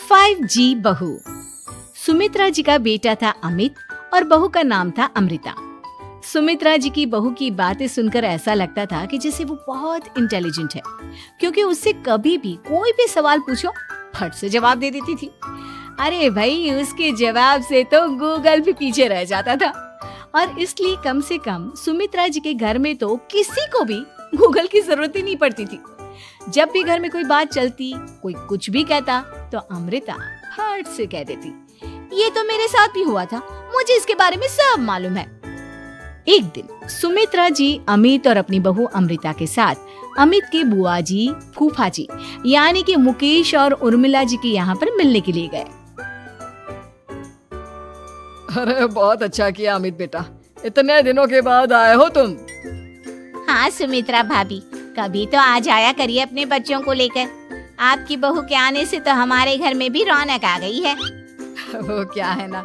5G बहू। सुमित्रा जी का बेटा था अमित और बहू का नाम था अमृता। सुमित्रा जी की बहू की बातें सुनकर ऐसा लगता था कि जैसे वो बहुत इंटेलिजेंट है, क्योंकि उससे कभी भी कोई भी सवाल पूछो फट से जवाब दे देती थी। अरे भाई, उसके जवाब से तो गूगल भी पीछे रह जाता था। और इसलिए कम से कम सुमित्रा जी के घर में तो किसी को भी गूगल की जरूरत ही नहीं पड़ती थी। जब भी घर में कोई बात चलती, कोई कुछ भी कहता, तो अमृता फट से कह देती, ये तो मेरे साथ भी हुआ था, मुझे इसके बारे में सब मालूम है। एक दिन सुमित्रा जी अमित और अपनी बहू अमृता के साथ अमित के बुआ जी, फूफा जी यानी कि मुकेश और उर्मिला जी के यहाँ पर मिलने के लिए गए। अरे बहुत अच्छा किया अमित बेटा, इतने दिनों के बाद आए हो तुम। हाँ सुमित्रा भाभी, कभी तो आ जाया करिए अपने बच्चों को लेकर। आपकी बहू के आने से तो हमारे घर में भी रौनक आ गई है। वो क्या है ना,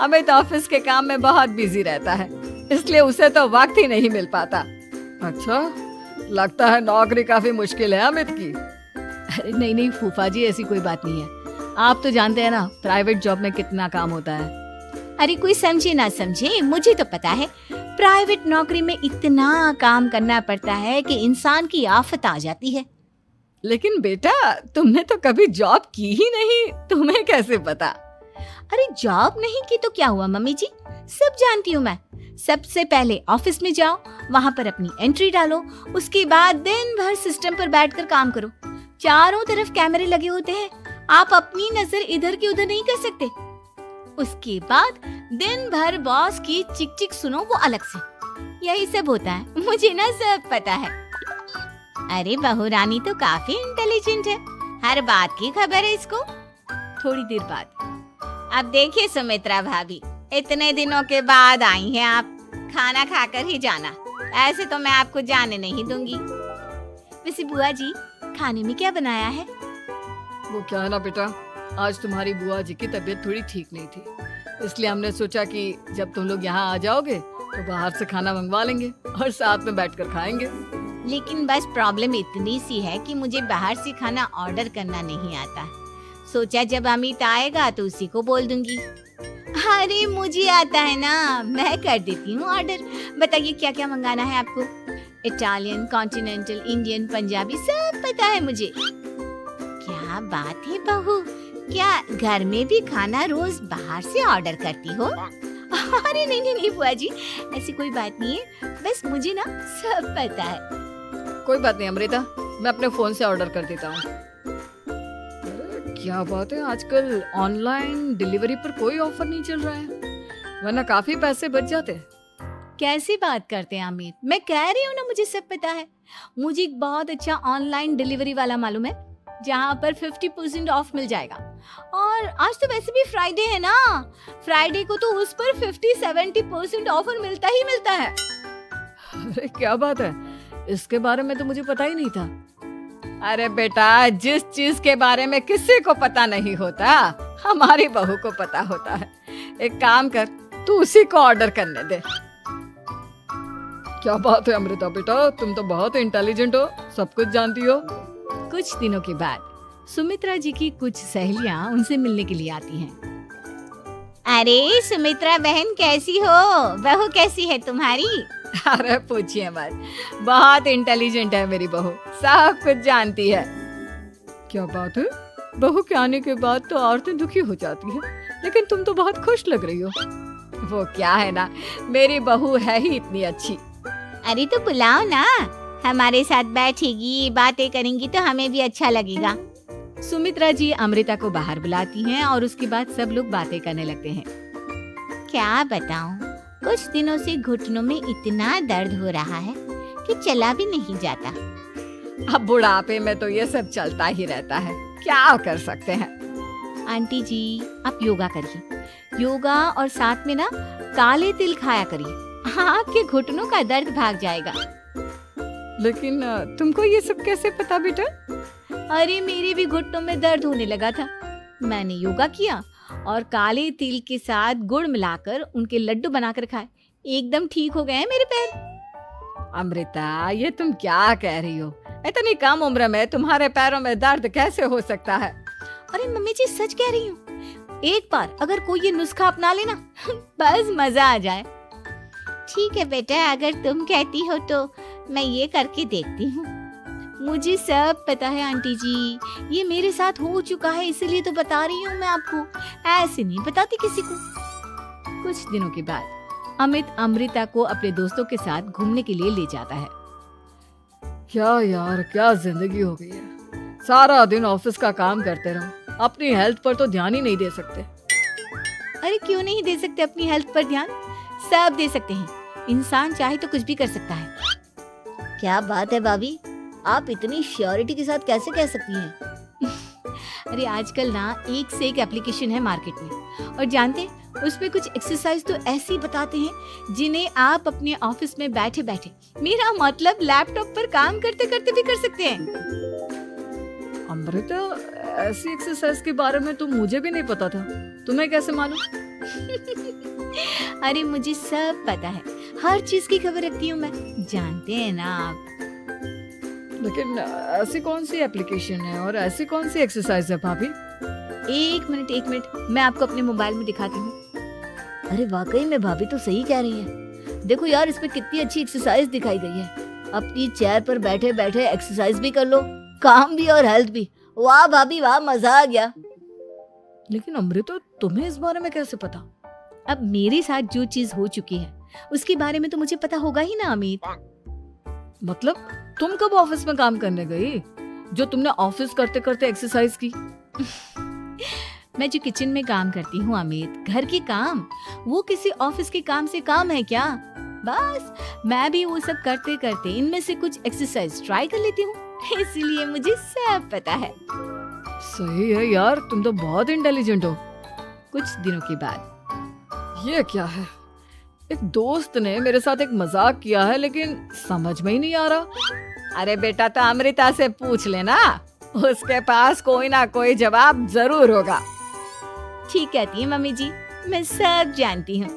अमित ऑफिस के काम में बहुत बिजी रहता है, इसलिए उसे तो वक्त ही नहीं मिल पाता। अच्छा, लगता है नौकरी काफी मुश्किल है अमित की। अरे नहीं फूफा जी, ऐसी कोई बात नहीं है। आप तो जानते हैं ना प्राइवेट जॉब में कितना काम होता है। अरे कोई समझे ना समझे, मुझे तो पता है प्राइवेट नौकरी में इतना काम करना पड़ता है कि इंसान की आफत आ जाती है। लेकिन बेटा, तुमने तो कभी जॉब की ही नहीं, तुम्हें कैसे पता? अरे जॉब नहीं की तो क्या हुआ मम्मी जी, सब जानती हूँ मैं। सबसे पहले ऑफिस में जाओ, वहाँ पर अपनी एंट्री डालो, उसके बाद दिन भर सिस्टम पर बैठकर काम करो। चारों तरफ कैमरे लगे होते हैं, आप अपनी नजर इधर की उधर नहीं कर सकते। उसके बाद दिन भर बॉस की चिक चिक सुनो, वो अलग से। यही सब होता है, मुझे ना सब पता है। अरे बहू रानी तो काफी इंटेलिजेंट है, हर बात की खबर है इसको। थोड़ी देर बाद, अब देखिए सुमित्रा भाभी, इतने दिनों के बाद आई हैं आप, खाना खाकर ही जाना, ऐसे तो मैं आपको जाने नहीं दूंगी। वैसे बुआ जी, खाने में क्या बनाया है? वो क्या है ना बेटा, आज तुम्हारी बुआ जी की तबीयत थोड़ी ठीक नहीं थी, इसलिए हमने सोचा कि जब तुम लोग यहाँ आ जाओगे तो बाहर से खाना मंगवा लेंगे और साथ में बैठकर खाएंगे। लेकिन बस प्रॉब्लम इतनी सी है कि मुझे बाहर से खाना ऑर्डर करना नहीं आता। सोचा जब अमित आएगा तो उसी को बोल दूंगी। अरे मुझे आता है ना, मैं कर देती हूँ ऑर्डर। बताइए क्या क्या मंगाना है आपको? इटालियन, कॉन्टिनेंटल, इंडियन, पंजाबी, सब पता है मुझे। क्या बात है बहू, क्या घर में भी खाना रोज बाहर से ऑर्डर करती हो? अरे नहीं बुआ जी, ऐसी कोई बात नहीं है, बस मुझे ना सब पता है। कोई बात नहीं अमृता, मैं अपने फोन से ऑर्डर कर देता हूँ। क्या बात है, आजकल ऑनलाइन डिलीवरी पर कोई ऑफर नहीं चल रहा है, वरना काफी पैसे बच जाते हैं। कैसी बात करते हैं अमित, मैं कह रही हूँ ना मुझे सब पता है। मुझे एक बहुत अच्छा ऑनलाइन डिलीवरी वाला मालूम है, जहाँ पर 50% ऑफ मिल जाएगा। और आज तो वैसे भी फ्राइडे है ना, फ्राइडे को तो उस पर 50-70% ऑफर मिलता ही मिलता है। अरे क्या बात है, इसके बारे में तो मुझे पता ही नहीं था। अरे बेटा, जिस चीज के बारे में किसी को पता नहीं होता, हमारी बहू को पता होता है। एक काम कर, तू उसी को ऑर्डर करने दे। क्या बात है अमृता बेटा, तुम तो बहुत इंटेलिजेंट हो, सब कुछ जानती हो। कुछ दिनों के बाद सुमित्रा जी की कुछ सहेलियां उनसे मिलने के लिए आती हैं। अरे सुमित्रा बहन कैसी हो, बहू कैसी है तुम्हारी? अरे पूछिए मत, बहुत इंटेलिजेंट है मेरी बहू, सब कुछ जानती है। क्या बात है, बहू के आने के बाद तो औरतें दुखी हो जाती है, लेकिन तुम तो बहुत खुश लग रही हो। वो क्या है ना, मेरी बहू है ही इतनी अच्छी। अरे तो बुलाओ ना, हमारे साथ बैठेगी, बातें करेंगी तो हमें भी अच्छा लगेगा। सुमित्रा जी अमृता को बाहर बुलाती हैं और उसके बाद सब लोग बातें करने लगते हैं। क्या बताऊं, कुछ दिनों से घुटनों में इतना दर्द हो रहा है कि चला भी नहीं जाता। अब बुढ़ापे में तो ये सब चलता ही रहता है, क्या कर सकते हैं। आंटी जी, आप योगा करिए, योगा और साथ में ना काले तिल खाया करिए, आपके घुटनों का दर्द भाग जाएगा। लेकिन तुमको ये सब कैसे पता बेटा? अरे मेरे भी घुटनों में दर्द होने लगा था, मैंने योगा किया और काले तिल के साथ गुड़ मिलाकर उनके लड्डू बनाकर खाए, एकदम ठीक हो गए हैं मेरे पैर। अमृता, ये तुम क्या कह रही हो? इतनी कम उम्र में तुम्हारे पैरों में दर्द कैसे हो सकता है? अरे मम्मी जी सच कह रही हूँ, एक बार अगर कोई ये नुस्खा अपना लेना बस मजा आ जाए। ठीक है बेटा, अगर तुम कहती हो तो मैं ये करके देखती हूँ। मुझे सब पता है आंटी जी, ये मेरे साथ हो चुका है, इसीलिए तो बता रही हूँ मैं आपको, ऐसे नहीं बताती किसी को। कुछ दिनों के बाद अमित अमृता को अपने दोस्तों के साथ घूमने के लिए ले जाता है। क्या यार, क्या जिंदगी हो गई है। सारा दिन ऑफिस का काम करते रहो, अपनी हेल्थ पर तो ध्यान ही नहीं दे सकते। अरे क्यों नहीं दे सकते अपनी हेल्थ पर ध्यान, सब दे सकते हैं। इंसान चाहे तो कुछ भी कर सकता है। क्या बात है भाभी, आप इतनी श्योरिटी के साथ कैसे कह सकती हैं? अरे आजकल ना एक से एक एप्लीकेशन है मार्केट में, और जानते हैं उसमें कुछ एक्सरसाइज तो ऐसी बताते हैं जिन्हें आप अपने ऑफिस में बैठे बैठे, मेरा मतलब लैपटॉप पर काम करते करते भी कर सकते हैं। अमृता, ऐसी एक्सरसाइज के बारे में तो मुझे भी नहीं पता था, तुम्हें कैसे मालूम? अरे मुझे सब पता है, हर चीज की खबर रखती हूँ मैं, जानते हैं ना आप। लेकिन ऐसी कौन सी एप्लीकेशन है और ऐसी कौन सी एक्सरसाइज है भाभी? एक मिनट, मैं आपको अपने मोबाइल में दिखाती हूँ। अरे वाकई में भाभी तो सही कह रही है। देखो यार, इसमें कितनी अच्छी एक्सरसाइज दिखाई गई है। अपनी चेयर पर बैठे बैठे एक्सरसाइज भी कर लो, काम भी और हेल्थ भी। वाह भाभी वाह, मजा आ गया। लेकिन अमृता, तुम्हें इस बारे में कैसे पता? अब मेरे साथ जो चीज हो चुकी है उसके बारे में तो मुझे पता होगा ही ना अमित। मतलब तुम कब ऑफिस में काम करने गई जो तुमने ऑफिस करते करते एक्सरसाइज की? मैं जो किचन में काम करती हूँ अमित, घर के काम, वो किसी ऑफिस के काम से काम है क्या? बस मैं भी वो सब करते करते इनमें से कुछ एक्सरसाइज ट्राई कर लेती हूँ, इसीलिए मुझे सब पता है। सही है यार, तुम तो बहुत इंटेलिजेंट हो। कुछ दिनों के बाद ये क्या है? एक दोस्त ने मेरे साथ एक मजाक किया है, लेकिन समझ में ही नहीं आ रहा। अरे बेटा, तो अमृता से पूछ लेना, उसके पास कोई ना कोई जवाब जरूर होगा। ठीक कहती है मम्मी जी, मैं सब जानती हूँ।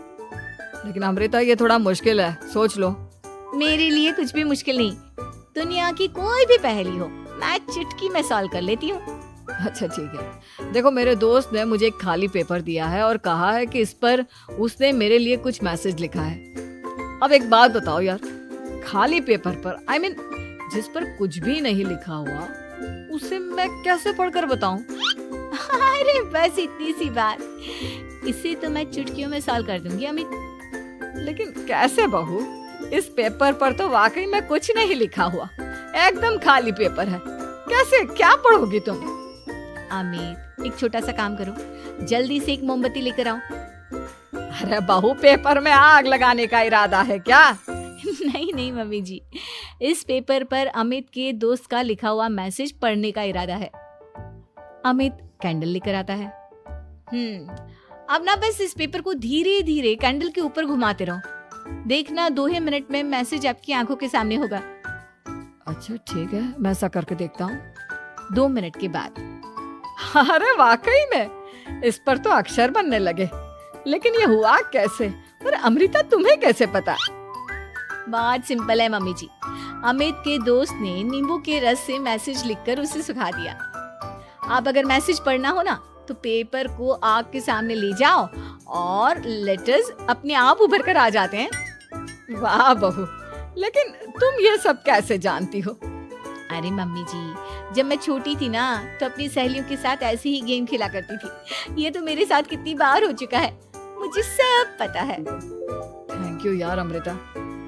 लेकिन अमृता, ये थोड़ा मुश्किल है, सोच लो। मेरे लिए कुछ भी मुश्किल नहीं, दुनिया की कोई भी पहेली हो मैं चुटकी में सॉल्व कर लेती हूँ। अच्छा ठीक है, देखो मेरे दोस्त ने मुझे एक खाली पेपर दिया है और कहा है कि इस पर उसने मेरे लिए कुछ मैसेज लिखा है। अब एक बात बताओ यार, खाली पेपर पर जिस पर कुछ भी नहीं लिखा हुआ, उसे मैं कैसे पढ़कर बताऊं? अरे बस इतनी सी बात, इसे तो मैं चुटकियों में सॉल्व कर दूंगी अमित। लेकिन कैसे बहू? इस पेपर पर तो वाकई में कुछ नहीं लिखा हुआ, एकदम खाली पेपर है, कैसे क्या पढ़ोगी तुम? अमित, एक छोटा सा काम करो, जल्दी से एक मोमबत्ती लेकर आओ। अरे बहू, पेपर में आग लगाने का इरादा है क्या? नहीं मम्मी जी, इस पेपर पर अमित के दोस्त का लिखा हुआ मैसेज पढ़ने का इरादा है। अमित कैंडल लेकर आता है। अब ना बस इस पेपर को धीरे धीरे कैंडल के ऊपर घुमाते रहो, देखना 2 ही मिनट में मैसेज आपकी आंखों के सामने होगा। अच्छा ठीक है, मैं ऐसा करके देखता हूँ। 2 मिनट के बाद, अरे वाकई में इस पर तो अक्षर बनने लगे, लेकिन ये हुआ कैसे? और अमृता, तुम्हें कैसे पता? बात सिंपल है मम्मी जी, अमित के दोस्त ने नींबू के रस से मैसेज लिखकर उसे सुखा दिया। आप अगर मैसेज पढ़ना हो ना तो पेपर को आग के सामने ले जाओ और लेटर्स अपने आप उभर कर आ जाते हैं। वाह बहू, लेकिन तुम ये सब कैसे जानती हो? अरे मम्मी जी, जब मैं छोटी थी ना तो अपनी सहेलियों के साथ ऐसे ही गेम खेला करती थी। ये तो मेरे साथ कितनी बार हो चुका है, मुझे सब पता है। थैंक यू यार अमृता,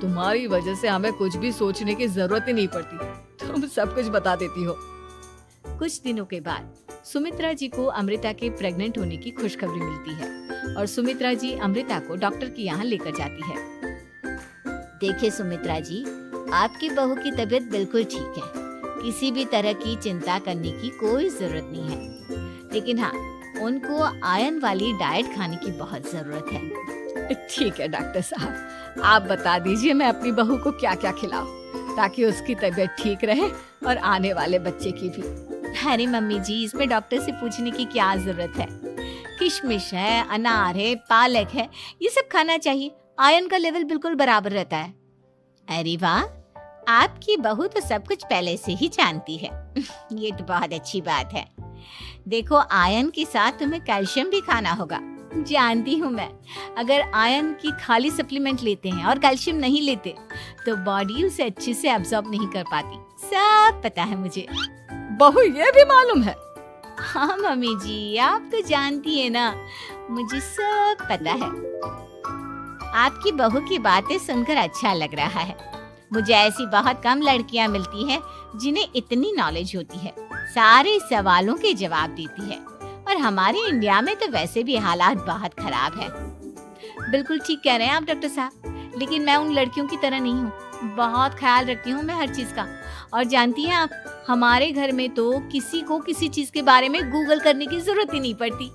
तुम्हारी वजह से हमें कुछ भी सोचने की जरूरत ही नहीं पड़ती, तुम सब कुछ बता देती हो। कुछ दिनों के बाद सुमित्रा जी को अमृता के प्रेग्नेंट होने की खुशखबरी मिलती है और सुमित्रा जी अमृता को डॉक्टर के यहाँ लेकर जाती है। देखिए सुमित्रा जी, आपकी बहू की तबीयत बिल्कुल ठीक है, किसी भी तरह की चिंता करने की कोई जरूरत नहीं है, लेकिन हाँ, उनको आयरन वाली डाइट खाने की बहुत जरूरत है। ठीक है डॉक्टर साहब, आप बता दीजिए मैं अपनी बहू को क्या क्या खिलाऊं ताकि उसकी तबीयत ठीक रहे और आने वाले बच्चे की भी। अरे मम्मी जी, इसमें डॉक्टर से पूछने की क्या जरूरत है, किशमिश है, अनार है, पालक है, ये सब खाना चाहिए, आयरन का लेवल बिल्कुल बराबर रहता है। अरे वाह, आपकी बहू तो सब कुछ पहले से ही जानती है। ये तो बहुत अच्छी बात है। देखो, आयरन के साथ तुम्हें कैल्शियम भी खाना होगा। जानती हूँ मैं, अगर आयरन की खाली सप्लीमेंट लेते हैं और कैल्शियम नहीं लेते तो बॉडी उसे अच्छे से एब्जॉर्ब नहीं कर पाती। सब पता है मुझे। बहू ये भी मालूम है? हाँ मम्मी जी, आप तो जानती है ना, मुझे सब पता है। आपकी बहू की बातें सुनकर अच्छा लग रहा है। मुझे ऐसी बहुत कम लड़कियां मिलती हैं जिन्हें इतनी नॉलेज होती है, सारे सवालों के जवाब देती है। और हमारे इंडिया में तो वैसे भी हालात बहुत खराब है। बिल्कुल ठीक कह रहे हैं आप डॉक्टर साहब, लेकिन मैं उन लड़कियों की तरह नहीं हूँ। बहुत ख्याल रखती हूँ मैं हर चीज का। और जानती हैं आप, हमारे घर में तो किसी को किसी चीज के बारे में गूगल करने की जरूरत ही नहीं पड़ती।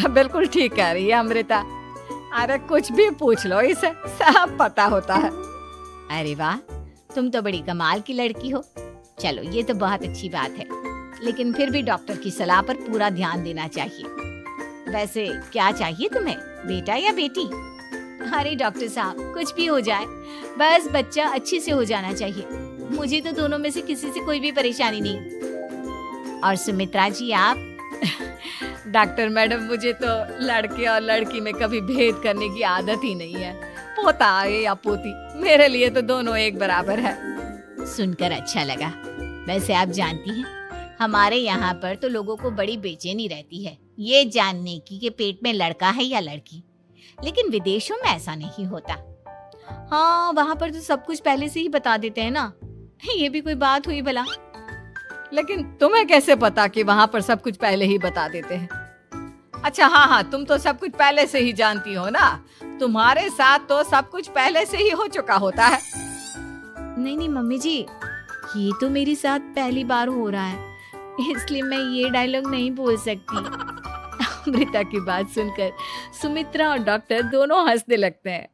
बिल्कुल ठीक कह रही है अमृता। अरे कुछ भी पूछ लो, इसे सब पता होता है। अरे वाह, तुम तो बड़ी कमाल की लड़की हो। चलो, ये तो बहुत अच्छी बात है, लेकिन फिर भी डॉक्टर की सलाह पर पूरा ध्यान देना चाहिए। वैसे क्या चाहिए तुम्हें, बेटा या बेटी? अरे डॉक्टर साहब, कुछ भी हो जाए, बस बच्चा अच्छे से हो जाना चाहिए। मुझे तो दोनों में से किसी से कोई भी परेशानी नहीं। और सुमित्रा जी, आप? डॉक्टर मैडम, मुझे तो लड़के और लड़की में कभी भेद करने की आदत ही नहीं है। पोता आए या पोती, मेरे लिए तो दोनों एक बराबर है। सुनकर अच्छा लगा। वैसे आप जानती हैं, हमारे यहाँ पर तो लोगों को बड़ी बेचैनी रहती है ये जानने की कि पेट में लड़का है या लड़की, लेकिन विदेशों में ऐसा नहीं होता। हाँ, वहाँ पर तो सब कुछ पहले से ही बता देते हैं ना। ये भी कोई बात हुई भला? लेकिन तुम्हें कैसे पता कि वहाँ पर सब कुछ पहले ही बता देते हैं? अच्छा हाँ, तुम तो सब कुछ पहले से ही जानती हो ना। तुम्हारे साथ तो सब कुछ पहले से ही हो चुका होता है। नहीं मम्मी जी, ये तो मेरे साथ पहली बार हो रहा है, इसलिए मैं ये डायलॉग नहीं बोल सकती। अमृता की बात सुनकर सुमित्रा और डॉक्टर दोनों हंसने लगते हैं।